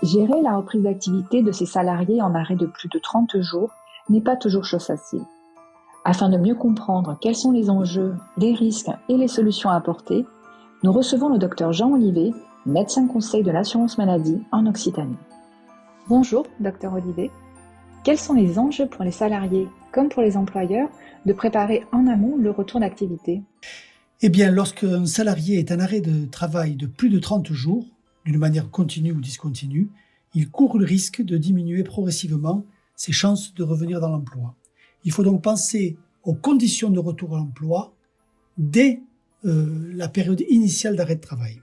Gérer la reprise d'activité de ses salariés en arrêt de plus de 30 jours n'est pas toujours chose facile. Afin de mieux comprendre quels sont les enjeux, les risques et les solutions à apporter, nous recevons le docteur Jean Olivet, médecin conseil de l'assurance maladie en Occitanie. Bonjour, docteur Olivet. Quels sont les enjeux pour les salariés comme pour les employeurs de préparer en amont le retour d'activité ? Eh bien, lorsqu'un salarié est en arrêt de travail de plus de 30 jours, d'une manière continue ou discontinue, il court le risque de diminuer progressivement ses chances de revenir dans l'emploi. Il faut donc penser aux conditions de retour à l'emploi dès la période initiale d'arrêt de travail.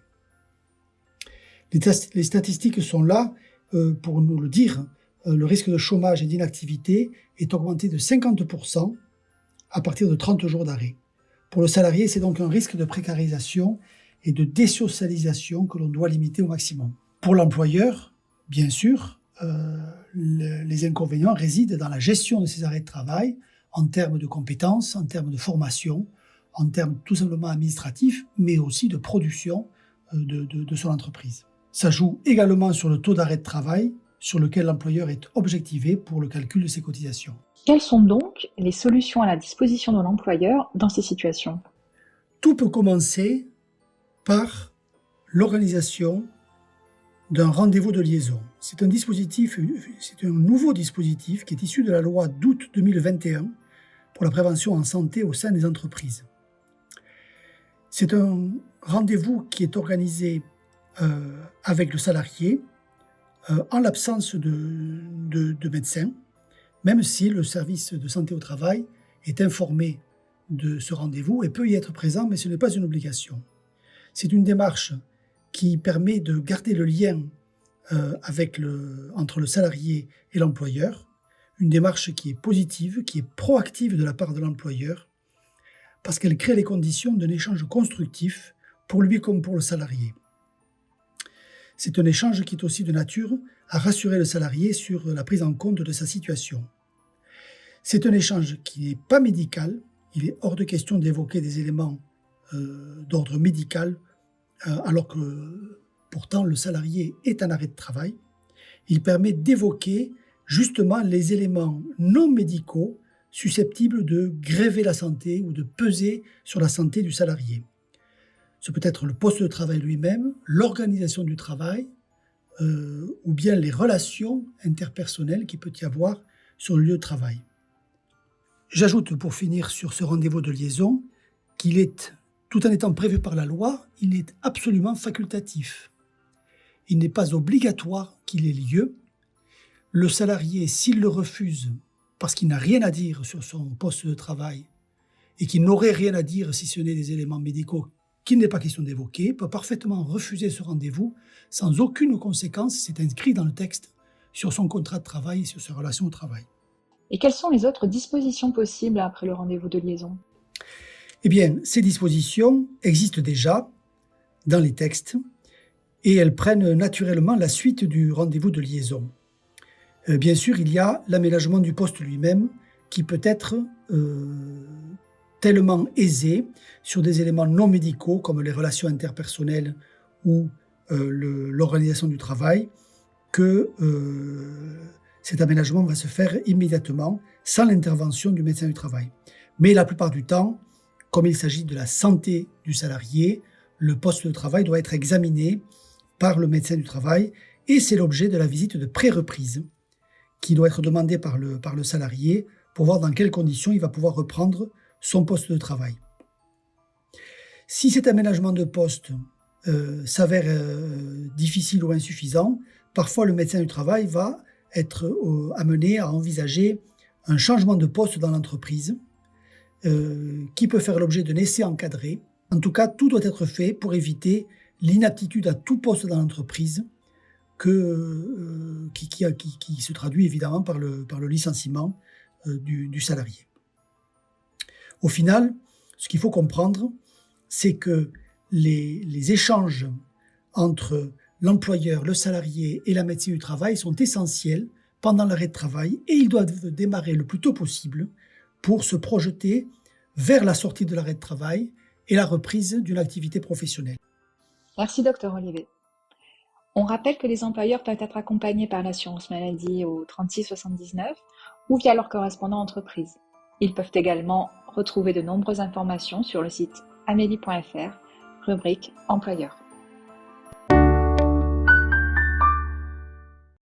Les statistiques sont là pour nous le dire. Le risque de chômage et d'inactivité est augmenté de 50% à partir de 30 jours d'arrêt. Pour le salarié, c'est donc un risque de précarisation et de désocialisation que l'on doit limiter au maximum. Pour l'employeur, bien sûr, les inconvénients résident dans la gestion de ces arrêts de travail en termes de compétences, en termes de formation, en termes tout simplement administratifs, mais aussi de production de son entreprise. Ça joue également sur le taux d'arrêt de travail sur lequel l'employeur est objectivé pour le calcul de ses cotisations. Quelles sont donc les solutions à la disposition de l'employeur dans ces situations ? Tout peut commencer par l'organisation d'un rendez-vous de liaison. C'est un nouveau dispositif qui est issu de la loi d'août 2021 pour la prévention en santé au sein des entreprises. C'est un rendez-vous qui est organisé avec le salarié en l'absence de médecin, même si le service de santé au travail est informé de ce rendez-vous et peut y être présent, mais ce n'est pas une obligation. C'est une démarche qui permet de garder le lien entre le salarié et l'employeur, une démarche qui est positive, qui est proactive de la part de l'employeur, parce qu'elle crée les conditions d'un échange constructif pour lui comme pour le salarié. C'est un échange qui est aussi de nature à rassurer le salarié sur la prise en compte de sa situation. C'est un échange qui n'est pas médical, il est hors de question d'évoquer des éléments d'ordre médical, alors que pourtant le salarié est en arrêt de travail. Il permet d'évoquer justement les éléments non médicaux susceptibles de gréver la santé ou de peser sur la santé du salarié. Ce peut être le poste de travail lui-même, l'organisation du travail, ou bien les relations interpersonnelles qu'il peut y avoir sur le lieu de travail. J'ajoute pour finir sur ce rendez-vous de liaison qu'il est, tout en étant prévu par la loi, il est absolument facultatif. Il n'est pas obligatoire qu'il ait lieu. Le salarié, s'il le refuse parce qu'il n'a rien à dire sur son poste de travail et qu'il n'aurait rien à dire si ce n'est des éléments médicaux qu'il n'est pas question d'évoquer, peut parfaitement refuser ce rendez-vous sans aucune conséquence, c'est inscrit dans le texte, sur son contrat de travail et sur sa relation au travail. Et quelles sont les autres dispositions possibles après le rendez-vous de liaison ? Eh bien, ces dispositions existent déjà dans les textes et elles prennent naturellement la suite du rendez-vous de liaison. Bien sûr, il y a l'aménagement du poste lui-même qui peut être tellement aisé sur des éléments non médicaux comme les relations interpersonnelles ou l'organisation du travail que cet aménagement va se faire immédiatement sans l'intervention du médecin du travail. Mais la plupart du temps, comme il s'agit de la santé du salarié, le poste de travail doit être examiné par le médecin du travail et c'est l'objet de la visite de pré-reprise qui doit être demandée par le salarié pour voir dans quelles conditions il va pouvoir reprendre son poste de travail. Si cet aménagement de poste s'avère difficile ou insuffisant, parfois le médecin du travail va être amené à envisager un changement de poste dans l'entreprise qui peut faire l'objet d'un essai encadré. En tout cas, tout doit être fait pour éviter l'inaptitude à tout poste dans l'entreprise qui se traduit évidemment par le licenciement du salarié. Au final, ce qu'il faut comprendre, c'est que les échanges entre l'employeur, le salarié et la médecine du travail sont essentiels pendant l'arrêt de travail et ils doivent démarrer le plus tôt possible pour se projeter vers la sortie de l'arrêt de travail et la reprise d'une activité professionnelle. Merci, docteur Olivet. On rappelle que les employeurs peuvent être accompagnés par l'assurance maladie au 36 79 ou via leur correspondant entreprise. Ils peuvent également retrouver de nombreuses informations sur le site amélie.fr, rubrique employeur.